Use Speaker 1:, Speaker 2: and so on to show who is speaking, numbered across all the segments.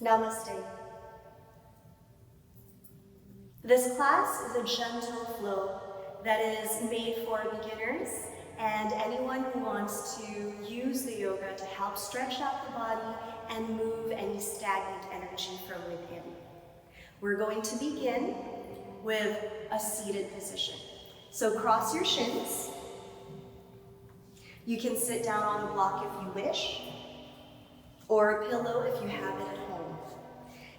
Speaker 1: Namaste. This class is a gentle flow that is made for beginners and anyone who wants to use the yoga to help stretch out the body and move any stagnant energy from within. We're going to begin with a seated position. So cross your shins. You can sit down on a block if you wish, or a pillow if you have it at home.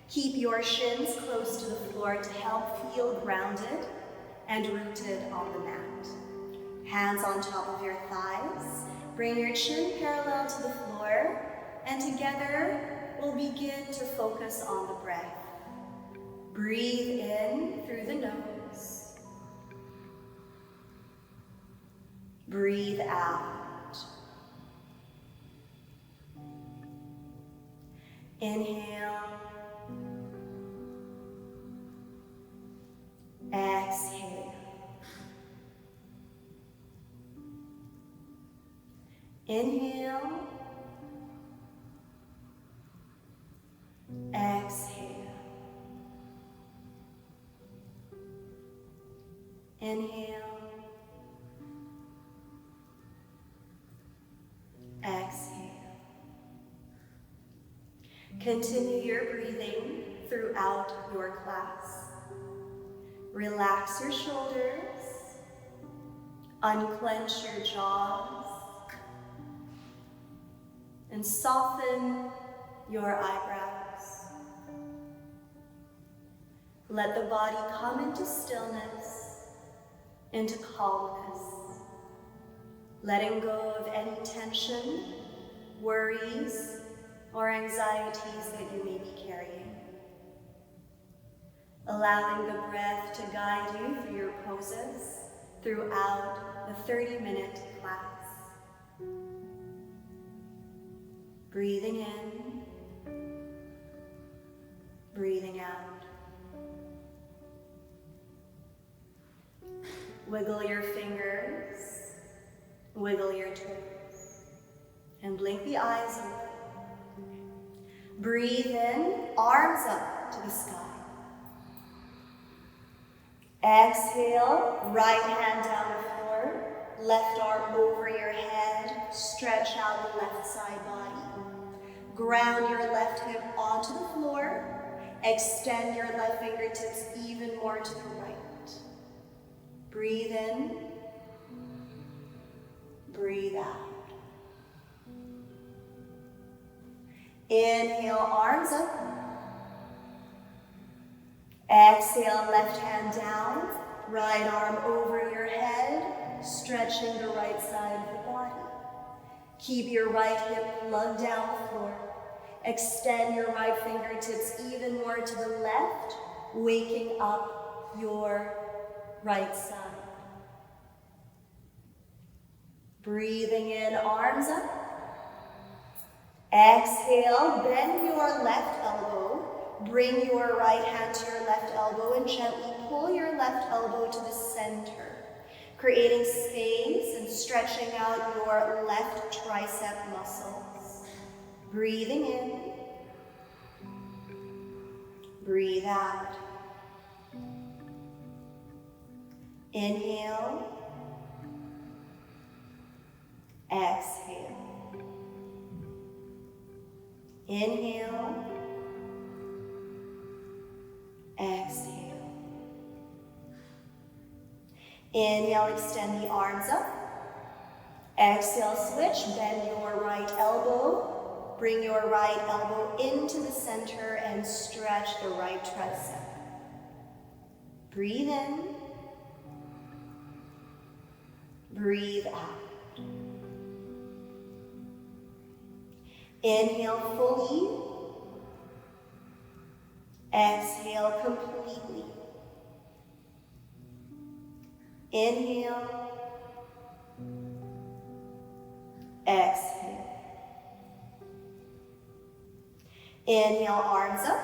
Speaker 1: Keep your shins close to the floor to help feel grounded and rooted on the mat. Hands on top of your thighs. Bring your chin parallel to the floor, and together we'll begin to focus on the breath. Breathe in through the nose. Breathe out. Inhale. Exhale. Inhale. Exhale. Inhale. Exhale. Continue your breathing throughout your class. Relax your shoulders, unclench your jaws, and soften your eyebrows. Let the body come into stillness, into calmness, letting go of any tension, worries, or anxieties that you may be carrying. Allowing the breath to guide you through your poses throughout the 30-minute class. Breathing in, breathing out. Wiggle your fingers, wiggle your toes, and blink the eyes open. Breathe in, arms up to the sky. Exhale, right hand down the floor, left arm over your head, stretch out the left side body. Ground your left hip onto the floor, extend your left fingertips even more to the right. Breathe in, breathe out. Inhale, arms up. Exhale, left hand down, right arm over your head, stretching the right side of the body. Keep your right hip plugged down the floor. Extend your right fingertips even more to the left, waking up your right side. Breathing in, arms up. Exhale, bend your left elbow. Bring your right hand to your left elbow and gently pull your left elbow to the center, creating space and stretching out your left tricep muscles. Breathing in, breathe out. Inhale, exhale. Inhale, exhale. Inhale, extend the arms up. Exhale, switch, bend your right elbow. Bring your right elbow into the center and stretch the right tricep. Breathe in. Breathe out. Inhale fully. Exhale completely. Inhale. Exhale. Inhale, arms up.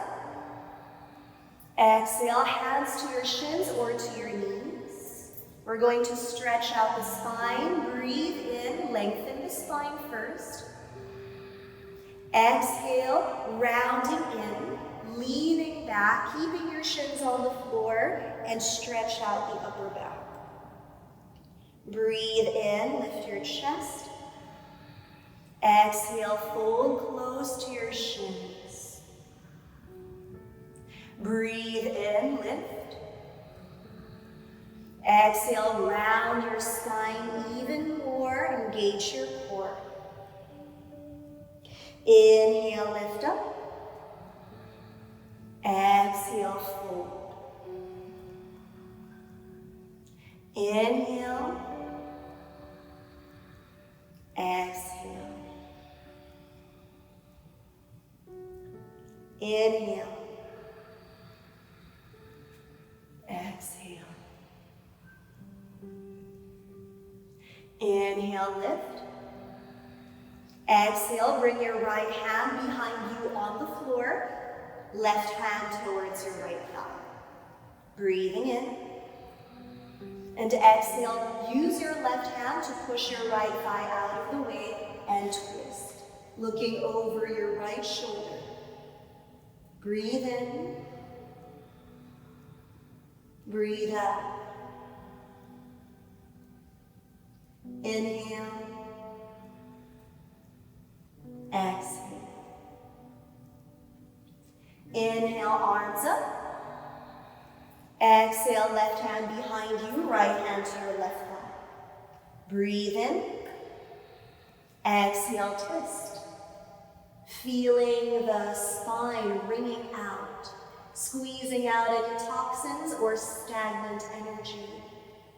Speaker 1: Exhale, hands to your shins or to your knees. We're going to stretch out the spine. Breathe in, lengthen the spine first. Exhale, rounding in, leaning back, keeping your shins on the floor, and stretch out the upper back. Breathe in, lift your chest. Exhale, fold close to your shins. Breathe in, lift. Exhale, round your spine even more, engage your core. Inhale, lift up. Exhale, fold. Inhale. Exhale. Inhale. Exhale. Inhale, lift. Exhale, bring your right hand behind you on the floor. Left hand towards your right thigh. Breathing in. And exhale, use your left hand to push your right thigh out of the way and twist. Looking over your right shoulder. Breathe in. Breathe out. Inhale. Exhale. Inhale, arms up. Exhale, left hand behind you, right hand to your left thigh. Breathe in. Exhale, twist. Feeling the spine wringing out, squeezing out any toxins or stagnant energy,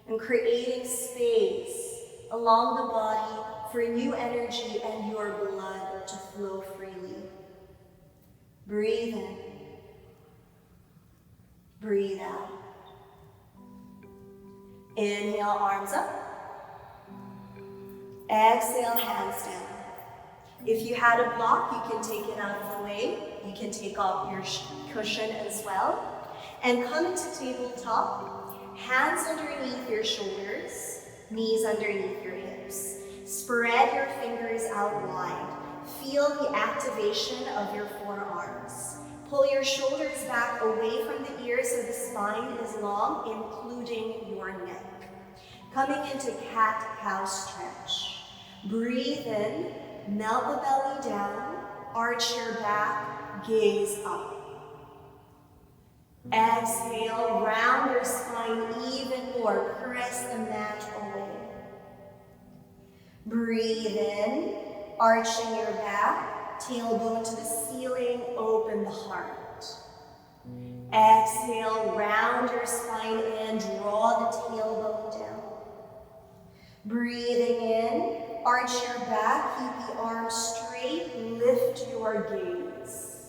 Speaker 1: and creating space along the body for new energy and your blood to flow freely. Breathe in. Breathe out. Inhale, arms up. Exhale, hands down. If you had a block, you can take it out of the way. You can take off your cushion as well. And come into tabletop, hands underneath your shoulders, knees underneath your hips. Spread your fingers out wide. Feel the activation of your forearms. Pull your shoulders back away from the ears so the spine is long, including your neck. Coming into cat-cow stretch. Breathe in, melt the belly down, arch your back, gaze up. Exhale, round your spine even more, press the mat away. Breathe in, arching your back, tailbone to the ceiling, open the heart. Exhale, round your spine in, draw the tailbone down. Breathing in, arch your back, keep the arms straight, lift your gaze.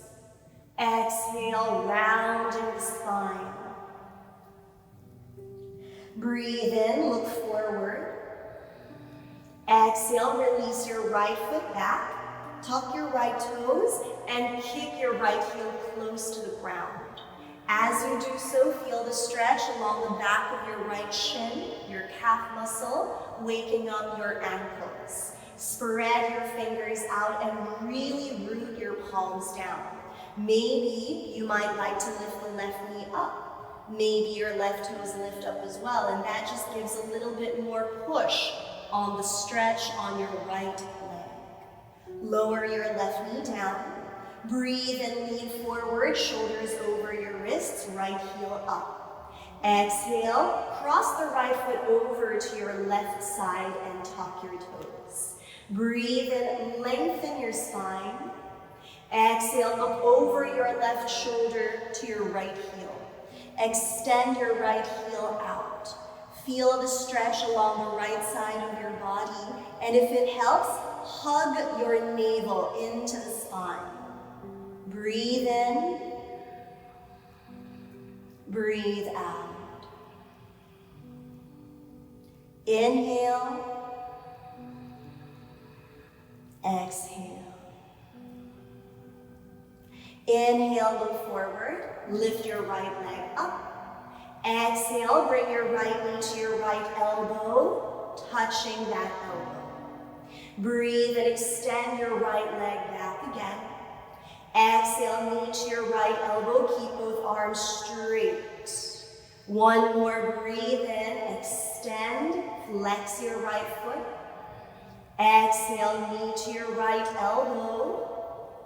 Speaker 1: Exhale, rounding the spine. Breathe in, look forward. Exhale, release your right foot back, tuck your right toes, and kick your right heel close to the ground. As you do so, feel the stretch along the back of your right shin, your calf muscle, waking up your ankles. Spread your fingers out and really root your palms down. Maybe you might like to lift the left knee up. Maybe your left toes lift up as well, and that just gives a little bit more push on the stretch on your right leg. Lower your left knee down. Breathe and lean forward, shoulders over your wrists, right heel up. Exhale, cross the right foot over to your left side and tuck your toes. Breathe and lengthen your spine. Exhale, look over your left shoulder to your right heel. Extend your right heel out. Feel the stretch along the right side of your body, and if it helps, hug your navel into the spine. Breathe in, breathe out. Inhale, exhale. Inhale, look forward, lift your right leg up. Exhale, bring your right knee to your right elbow, touching that elbow. Breathe and extend your right leg back again. Exhale, knee to your right elbow. Keep both arms straight. One more, breathe in, extend, flex your right foot. Exhale, knee to your right elbow,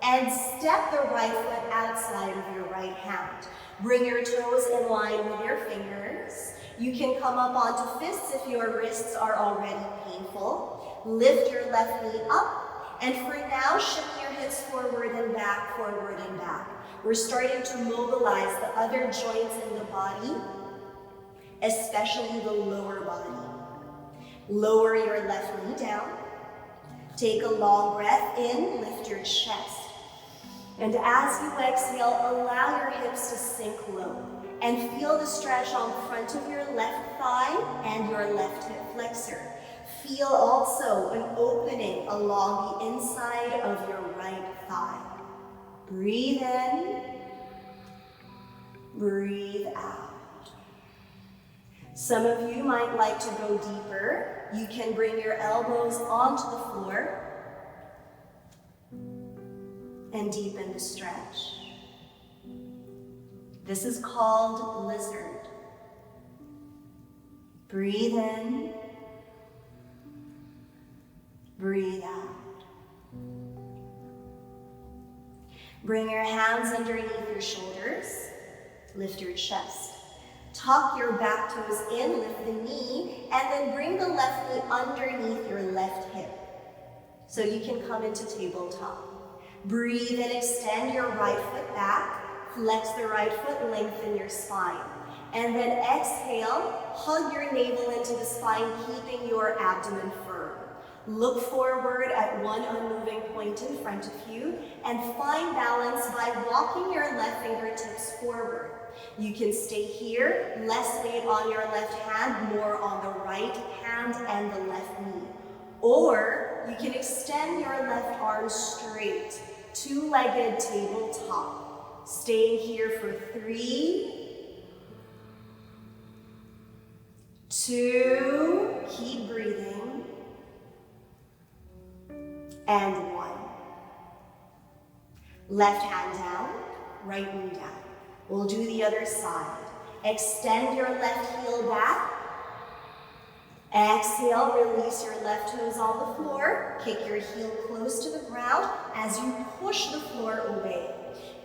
Speaker 1: and step the right foot outside of your right hand. Bring your toes in line with your fingers. You can come up onto fists if your wrists are already painful. Lift your left knee up, and for now, shift your hips forward and back, forward and back. We're starting to mobilize the other joints in the body, especially the lower body. Lower your left knee down. Take a long breath in, lift your chest. And as you exhale, allow your hips to sink low and feel the stretch on the front of your left thigh and your left hip flexor. Feel also an opening along the inside of your right thigh. Breathe in, breathe out. Some of you might like to go deeper. You can bring your elbows onto the floor and deepen the stretch. This is called lizard. Breathe in, breathe out. Bring your hands underneath your shoulders, lift your chest. Tuck your back toes in, lift the knee, and then bring the left knee underneath your left hip. So you can come into tabletop. Breathe and extend your right foot back, flex the right foot, lengthen your spine. And then exhale, hug your navel into the spine, keeping your abdomen firm. Look forward at one unmoving point in front of you, and find balance by walking your left fingertips forward. You can stay here, less weight on your left hand, more on the right hand and the left knee. Or you can extend your left arm straight, two-legged tabletop. Staying here for 3, 2, keep breathing, and 1. Left hand down, right knee down. We'll do the other side. Extend your left heel back. Exhale, release your left toes on the floor. Kick your heel close to the ground as you push the floor away.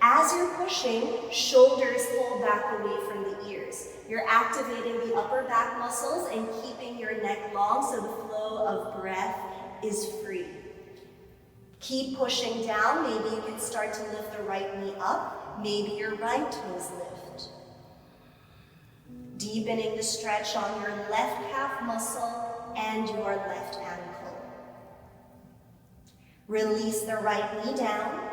Speaker 1: As you're pushing, shoulders pull back away from the ears. You're activating the upper back muscles and keeping your neck long so the flow of breath is free. Keep pushing down. Maybe you can start to lift the right knee up. Maybe your right toes lift. Deepening the stretch on your left calf muscle and your left ankle. Release the right knee down.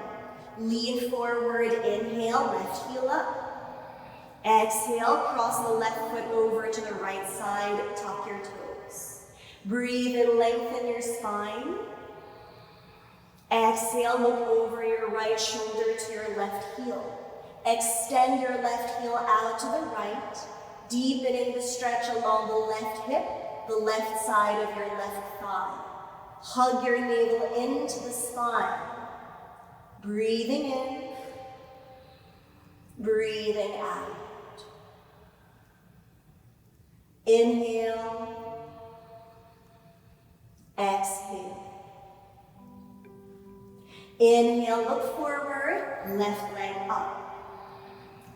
Speaker 1: Lean forward, inhale, left heel up. Exhale, cross the left foot over to the right side, tuck your toes. Breathe and lengthen your spine. Exhale, look over your right shoulder to your left heel. Extend your left heel out to the right, deepening the stretch along the left hip, the left side of your left thigh. Hug your navel into the spine. Breathing in, breathing out. Inhale, exhale. Inhale, look forward, left leg up.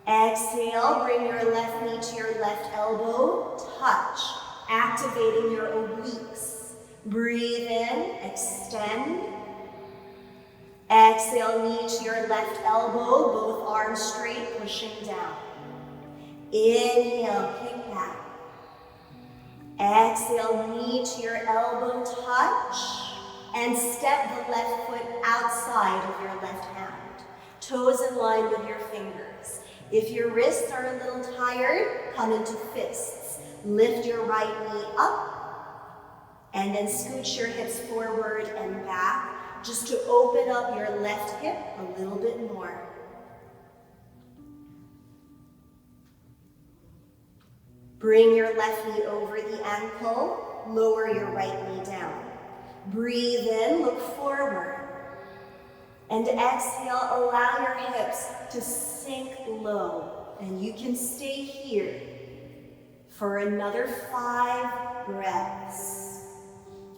Speaker 1: Exhale, bring your left knee to your left elbow, touch, activating your obliques. Breathe in, extend. Exhale, knee to your left elbow, both arms straight, pushing down. Inhale, kick back. Exhale, knee to your elbow, touch. And step the left foot outside of your left hand. Toes in line with your fingers. If your wrists are a little tired, come into fists. Lift your right knee up, and then scooch your hips forward and back, just to open up your left hip a little bit more. Bring your left knee over the ankle, lower your right knee down. Breathe in, look forward. And exhale, allow your hips to sink low. And you can stay here for another 5 breaths.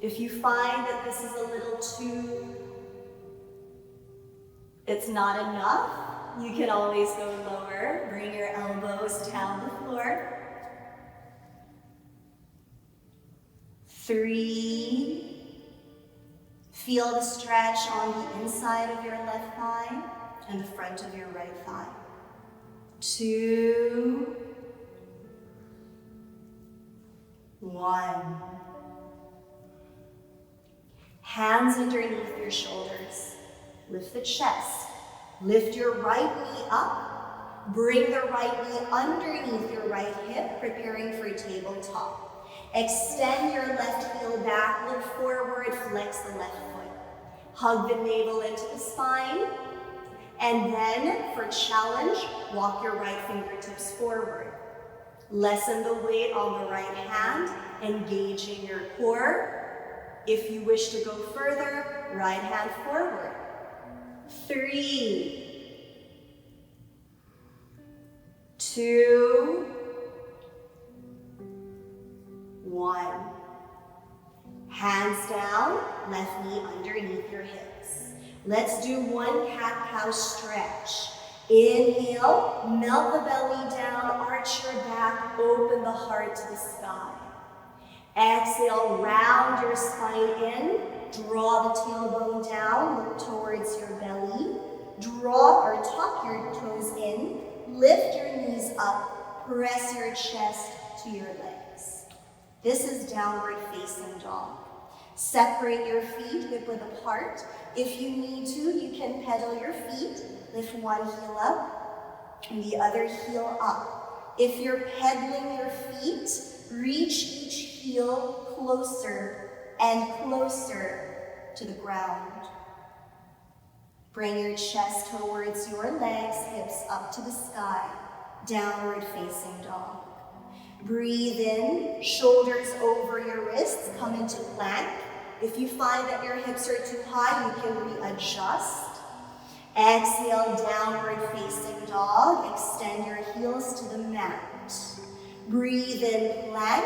Speaker 1: If you find that this is a little too, it's not enough, you can always go lower. Bring your elbows down the floor. 3. Feel the stretch on the inside of your left thigh and the front of your right thigh. 2. 1. Hands underneath your shoulders. Lift the chest. Lift your right knee up. Bring the right knee underneath your right hip, preparing for a tabletop. Extend your left heel back, look forward, flex the left foot. Hug the navel into the spine. And then, for challenge, walk your right fingertips forward. Lessen the weight on the right hand, engaging your core. If you wish to go further, right hand forward. 3, 2, 1. Hands down, left knee underneath your hips. Let's do one cat-cow stretch. Inhale, melt the belly down, arch your back, open the heart to the sky. Exhale, round your spine in, draw the tailbone down, look towards your belly. Draw or tuck your toes in, lift your knees up, press your chest to your legs. This is downward facing dog. Separate your feet hip-width apart. If you need to, you can pedal your feet. Lift one heel up and the other heel up. If you're pedaling your feet, reach each heel closer and closer to the ground. Bring your chest towards your legs, hips up to the sky. Downward facing dog. Breathe in, shoulders over your wrists, come into plank. If you find that your hips are too high, you can readjust. Exhale, downward facing dog. Extend your heels to the mat. Breathe in, plank,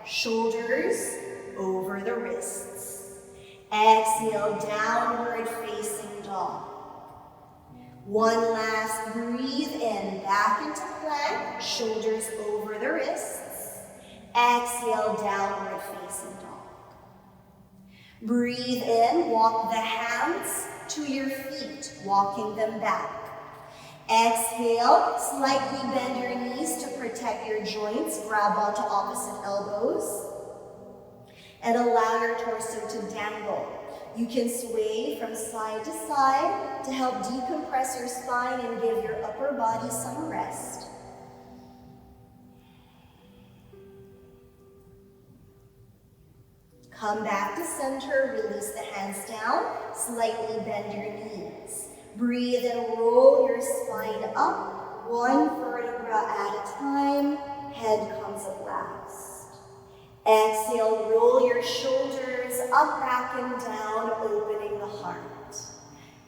Speaker 1: shoulders over the wrists. Exhale, downward facing dog. One last breathe in, back into plank, shoulders over the wrists. Exhale, downward facing dog. Breathe in, walk the hands to your feet, walking them back. Exhale, slightly bend your knees to protect your joints, grab onto opposite elbows, and allow your torso to dangle. You can sway from side to side to help decompress your spine and give your upper body some rest. Come back to center, release the hands down, slightly bend your knees. Breathe and roll your spine up, one vertebra at a time, head comes up last. Exhale, roll your shoulders up, back, and down, opening the heart.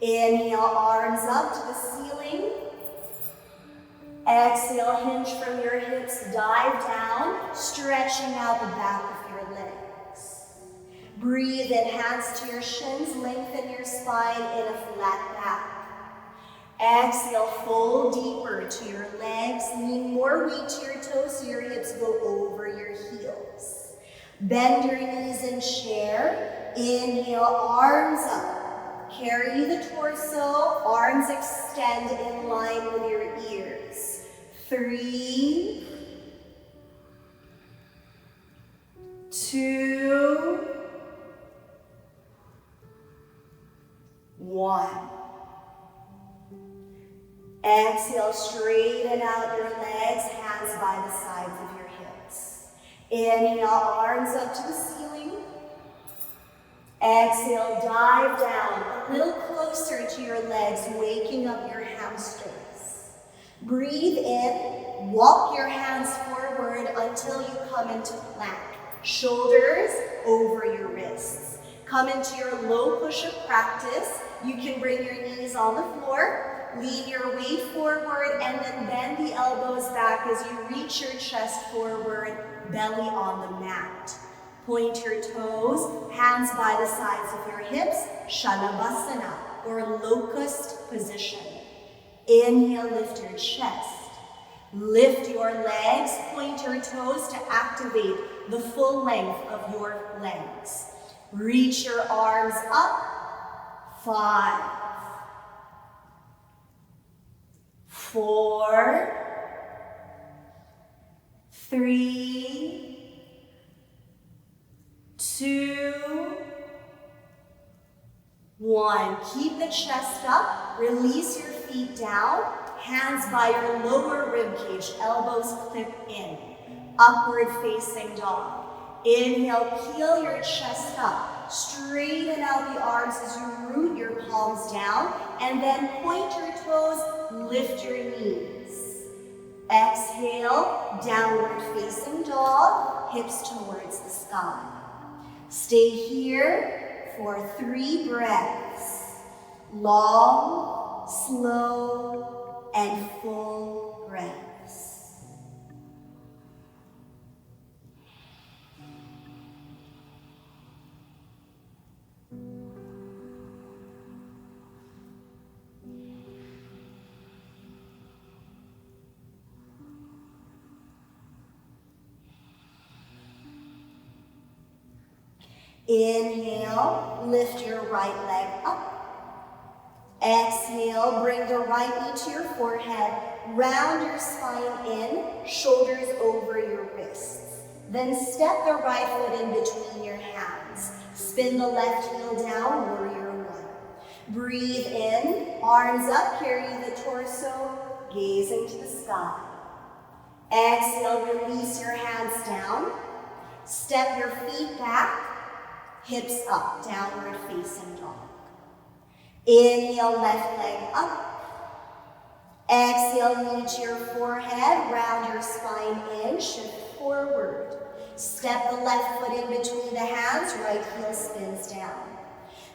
Speaker 1: Inhale, arms up to the ceiling. Exhale, hinge from your hips, dive down, stretching out the back of your legs. Breathe in, hands to your shins, lengthen your spine in a flat back. Exhale, fold deeper to your legs, lean more weight to your toes so your hips go over your heels. Bend your knees in chair. Inhale, arms up. Carry the torso, arms extend in line with your ears. 3, 2, 1. Exhale, straighten out your legs, hands by the sides of your hips. Inhale, arms up to the ceiling. Exhale, dive down a little closer to your legs, waking up your hamstrings. Breathe in, walk your hands forward until you come into plank. Shoulders over your wrists. Come into your low push-up practice. You can bring your knees on the floor. Lean your weight forward and then bend the elbows back as you reach your chest forward, belly on the mat. Point your toes, hands by the sides of your hips, Shalabhasana, or locust position. Inhale, lift your chest. Lift your legs, point your toes to activate the full length of your legs. Reach your arms up. 5, 4, 3, 2, 1. Keep the chest up. Release your feet down. Hands by your lower rib cage. Elbows clip in. Upward facing dog. Inhale, peel your chest up. Straighten out the arms as you root your palms down. And then point your toes, lift your knees. Exhale, downward facing dog, hips towards the sky. Stay here for 3 breaths. Long, slow, and full breaths. Inhale, lift your right leg up. Exhale, bring the right knee to your forehead. Round your spine in, shoulders over your wrists. Then step the right foot in between your hands. Spin the left heel down, warrior 1. Breathe in, arms up, carry the torso, gaze into the sky. Exhale, release your hands down. Step your feet back. Hips up, downward facing dog. Inhale, left leg up. Exhale, knee to your forehead, round your spine in, shift forward. Step the left foot in between the hands, right heel spins down.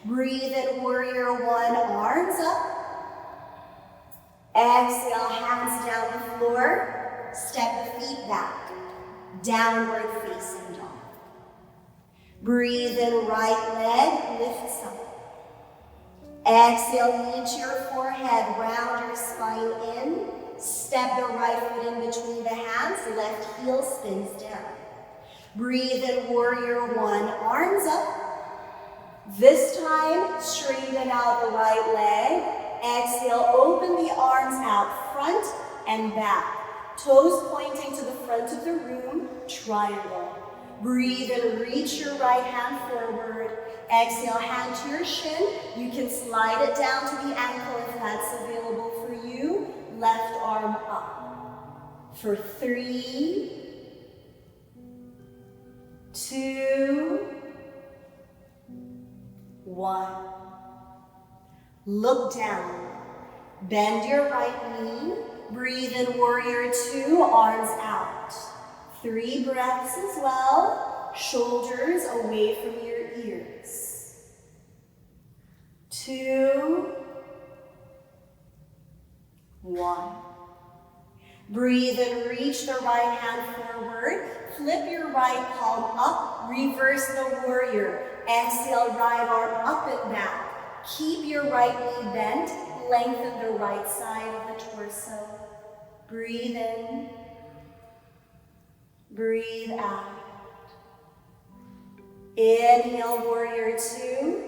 Speaker 1: Breathe in, warrior 1, arms up. Exhale, hands down the floor. Step the feet back, downward facing dog. Breathe in, right leg lifts up. Exhale, knee to your forehead, round your spine in. Step the right foot in between the hands, left heel spins down. Breathe in, warrior 1, arms up. This time, straighten out the right leg. Exhale, open the arms out, front and back. Toes pointing to the front of the room, triangle. Breathe and reach your right hand forward. Exhale, hand to your shin. You can slide it down to the ankle if that's available for you. Left arm up. For 3, 2, 1. Look down. Bend your right knee. Breathe in, warrior 2, arms out. 3 breaths as well. Shoulders away from your ears. 2, 1. Breathe and reach the right hand forward. Flip your right palm up. Reverse the warrior. Exhale, right arm up and back. Keep your right knee bent. Lengthen the right side of the torso. Breathe in. Breathe out. Inhale, warrior 2.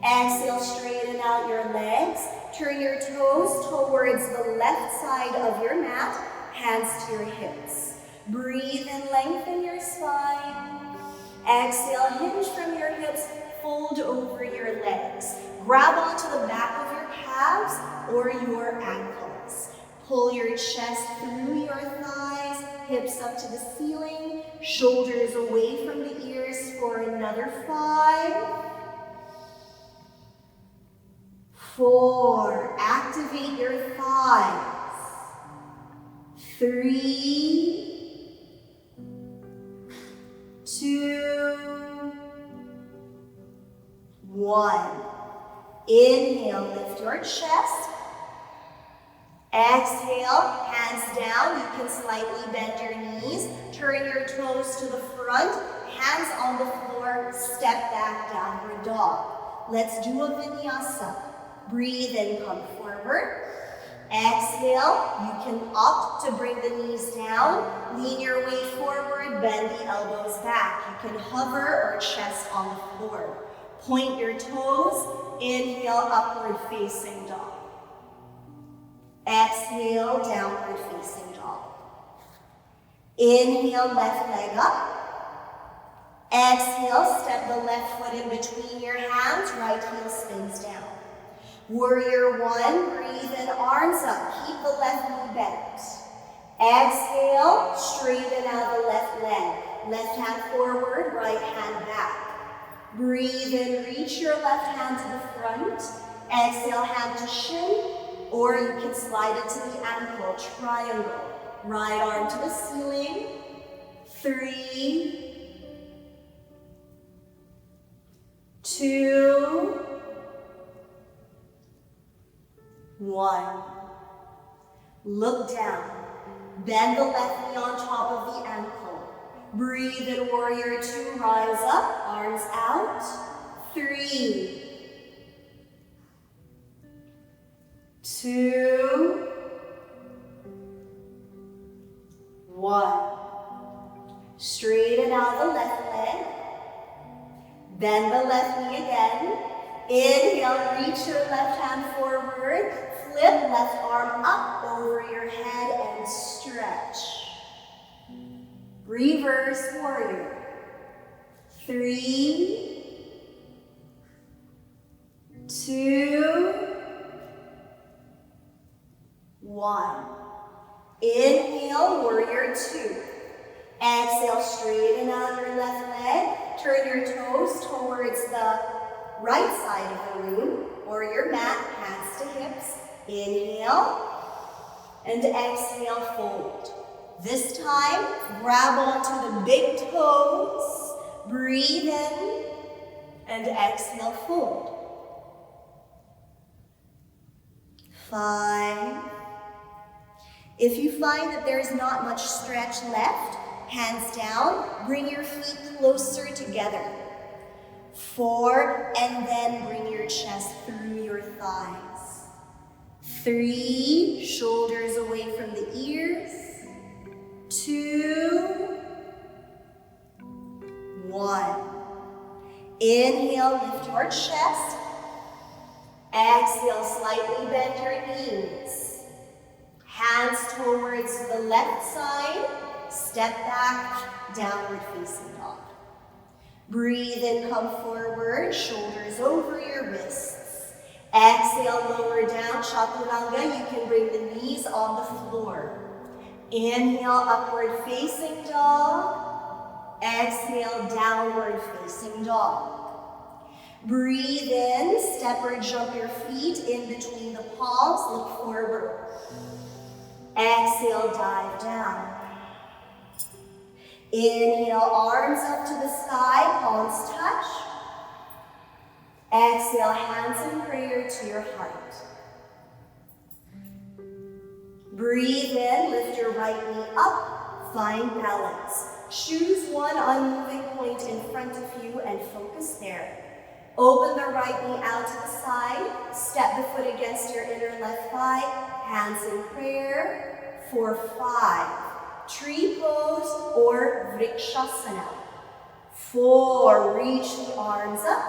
Speaker 1: Exhale, straighten out your legs. Turn your toes towards the left side of your mat. Hands to your hips. Breathe and lengthen your spine. Exhale, hinge from your hips. Fold over your legs. Grab onto the back of your calves or your ankles. Pull your chest through your thighs, hips up to the ceiling, shoulders away from the ears for another 5, 4, activate your thighs, 3, 2, 1. Inhale, lift your chest. Exhale, hands down. You can slightly bend your knees. Turn your toes to the front. Hands on the floor. Step back, downward dog. Let's do a vinyasa. Breathe in, come forward. Exhale, you can opt to bring the knees down. Lean your weight forward, bend the elbows back. You can hover or chest on the floor. Point your toes. Inhale, upward facing dog. Exhale, downward facing dog. Inhale, left leg up. Exhale, step the left foot in between your hands. Right heel spins down. Warrior 1, breathe in, arms up. Keep the left knee bent. Exhale, straighten out the left leg. Left hand forward, right hand back. Breathe in, reach your left hand to the front. Exhale, hand to shin, or you can slide it to the ankle, triangle. Right arm to the ceiling. 3, 2, 1. Look down. Bend the left knee on top of the ankle. Breathe in, warrior 2, rise up, arms out. 3, 2, 1. Straighten out the left leg. Bend the left knee again. Inhale, reach your left hand forward. Flip left arm up over your head and stretch. Reverse warrior. 3, 2, 1. Inhale, warrior 2. Exhale, straighten out your left leg. Turn your toes towards the right side of the room or your mat, hands to hips. Inhale and exhale, fold. This time, grab onto the big toes. Breathe in and exhale, fold. 5. If you find that there's not much stretch left, hands down, bring your feet closer together. 4, and then bring your chest through your thighs. 3, shoulders away from the ears. 2, 1. Inhale, lift your chest. Exhale, slightly bend your knees. Hands towards the left side. Step back, downward facing dog. Breathe in, come forward, shoulders over your wrists. Exhale, lower down, chaturanga. You can bring the knees on the floor. Inhale, upward facing dog. Exhale, downward facing dog. Breathe in, step or jump your feet in between the palms, look forward. Exhale, dive down. Inhale, arms up to the sky, palms touch. Exhale, hands in prayer to your heart. Breathe in, lift your right knee up, find balance. Choose one unmoving point in front of you and focus there. Open the right knee out to the side, step the foot against your inner left thigh, hands in prayer for 5. Tree pose or vrikshasana. 4, reach the arms up.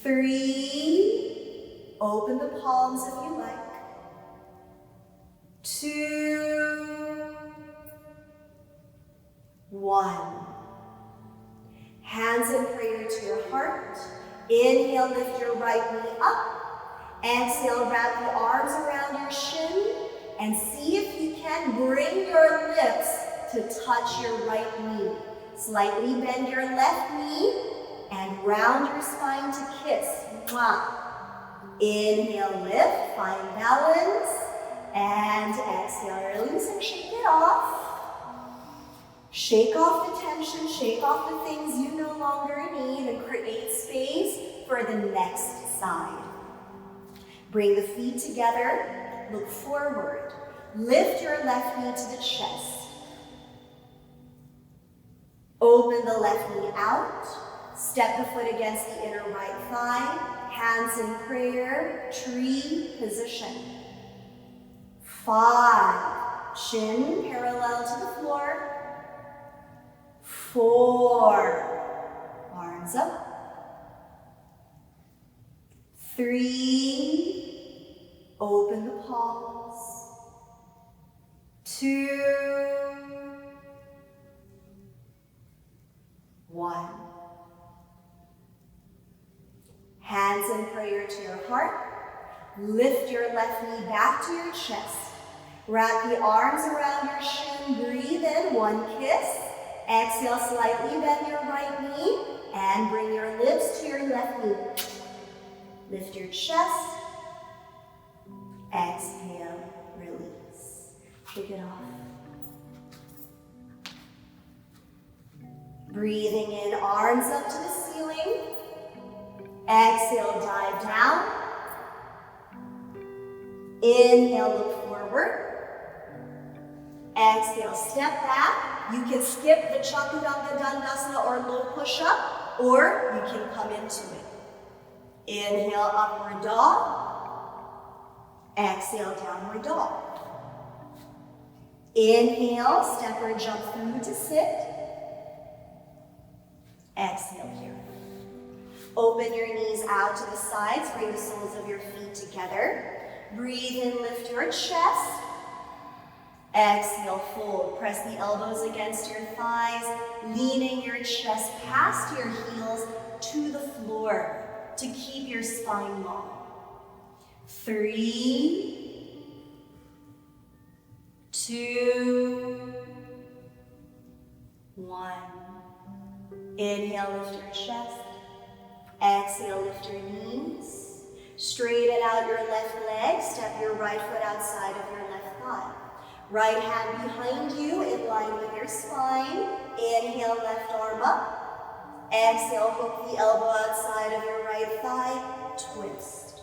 Speaker 1: 3, open the palms if you like. 2, 1. Hands in prayer to your heart. Inhale, lift your right knee up. Exhale, wrap the arms around your shin. And see if you can bring your lips to touch your right knee. Slightly bend your left knee and round your spine to kiss. Mwah. Inhale, lift, find balance. And exhale, release and shake it off. Shake off the tension, shake off the things you no longer need, and create for the next side. Bring the feet together, look forward. Lift your left knee to the chest. Open the left knee out. Step the foot against the inner right thigh. Hands in prayer, tree position. 5, chin parallel to the floor. 4, arms up. 3, open the palms. 2, 1. Hands in prayer to your heart. Lift your left knee back to your chest. Wrap the arms around your shin. Breathe in, 1 kiss. Exhale, slightly bend your right knee and bring your lips to your left knee. Lift your chest. Exhale, release. Shake it off. Breathing in, arms up to the ceiling. Exhale, dive down. Inhale, look forward. Exhale, step back. You can skip the Chaturanga Dandasana or low push-up, or you can come into it. Inhale, upward dog. Exhale, downward dog. Inhale, step or jump through to sit. Exhale here. Open your knees out to the sides. Bring the soles of your feet together. Breathe in, lift your chest. Exhale, fold. Press the elbows against your thighs, leaning your chest past your heels to the floor to keep your spine long. 3, 2, 1. Inhale, lift your chest. Exhale, lift your knees. Straighten out your left leg. Step your right foot outside of your left thigh. Right hand behind you in line with your spine. Inhale, left arm up. Exhale, hook the elbow outside of your right thigh. Twist.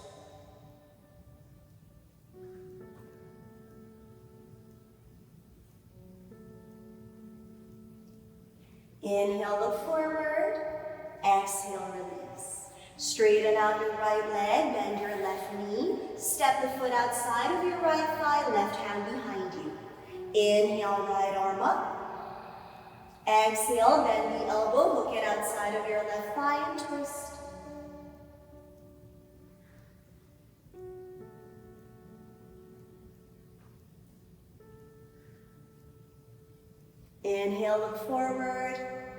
Speaker 1: Inhale, look forward. Exhale, release. Straighten out your right leg, bend your left knee. Step the foot outside of your right thigh, left hand behind you. Inhale, right arm up. Exhale, bend the elbow, hook it outside of your left thigh and twist. Inhale, look forward.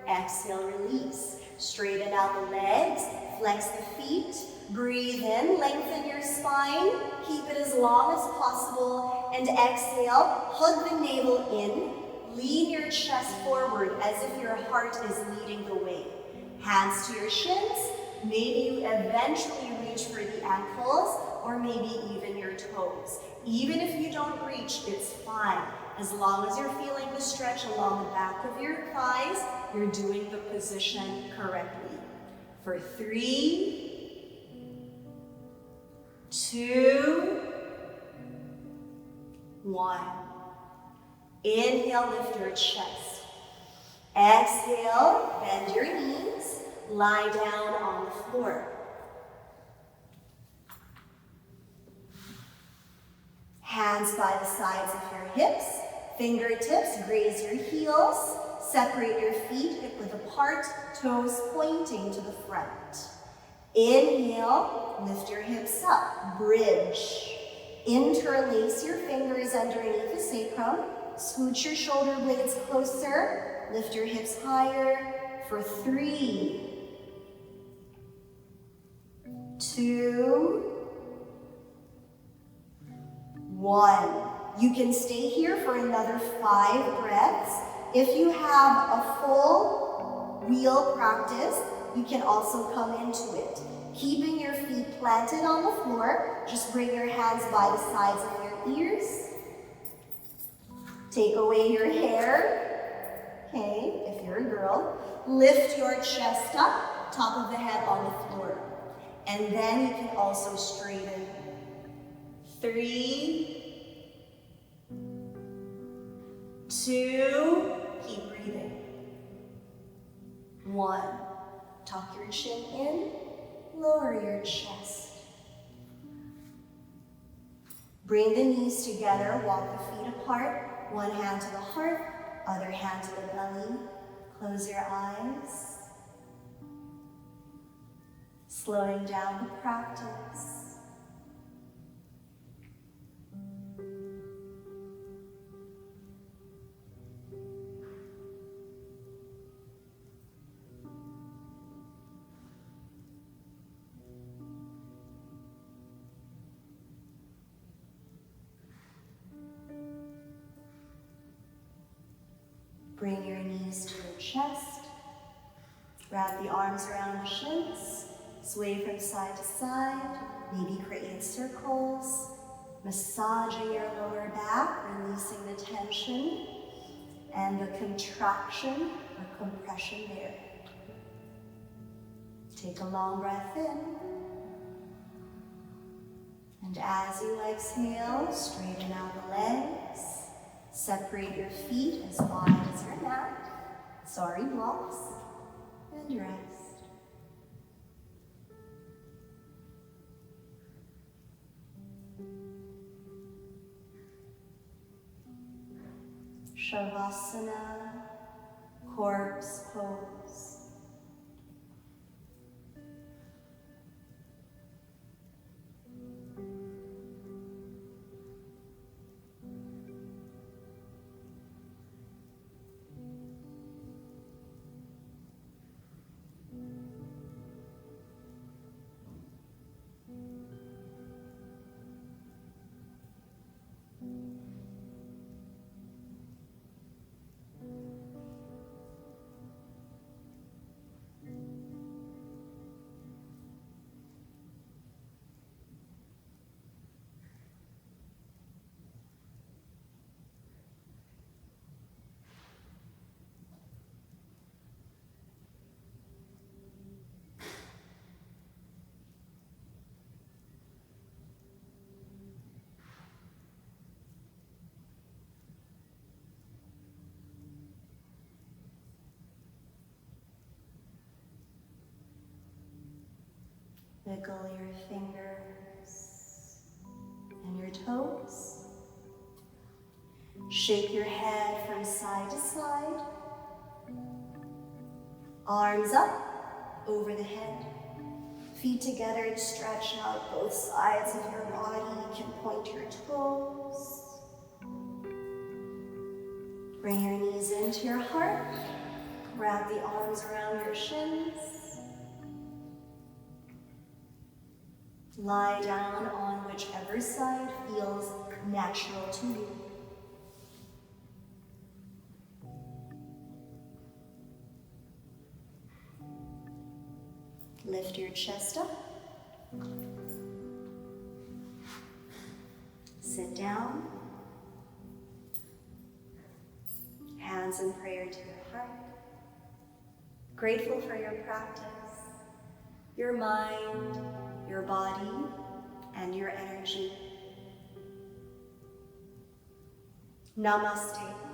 Speaker 1: Exhale, release. Straighten out the legs, flex the feet. Breathe in, lengthen your spine. Keep it as long as possible. And exhale, hug the navel in. Lean your chest forward as if your heart is leading the way. Hands to your shins. Maybe you eventually reach for the ankles or maybe even your toes. Even if you don't reach, it's fine. As long as you're feeling the stretch along the back of your thighs, you're doing the position correctly. For 3, 2, 1. Inhale, lift your chest. Exhale, bend your knees. Lie down on the floor. Hands by the sides of your hips. Fingertips graze your heels. Separate your feet hip width apart, toes pointing to the front. Inhale, lift your hips up, bridge. Interlace your fingers underneath the sacrum. Scooch your shoulder blades closer. Lift your hips higher for 3, 2, 1. You can stay here for another 5 breaths. If you have a full wheel practice, you can also come into it. Keeping your feet planted on the floor, just bring your hands by the sides of your ears. Take away your hair. Okay, if you're a girl. Lift your chest up, top of the head on the floor. And then you can also straighten. 3, 2, keep breathing. 1, tuck your chin in, lower your chest. Bring the knees together, walk the feet apart. One hand to the heart, other hand to the belly. Close your eyes. Slowing down the practice. Bring your knees to your chest. Wrap the arms around the shins. Sway from side to side. Maybe create circles. Massaging your lower back, releasing the tension and the contraction or compression there. Take a long breath in. And as you exhale, straighten out the legs. Separate your feet as wide as your mat. Sorry, blocks. And rest. Shavasana, corpse pose. Wiggle your fingers and your toes. Shake your head from side to side. Arms up over the head. Feet together and stretch out both sides of your body. You can point your toes. Bring your knees into your heart. Wrap the arms around your shins. Lie down on whichever side feels natural to you. Lift your chest up. Sit down. Hands in prayer to your heart. Grateful for your practice, your mind, your body, and your energy. Namaste.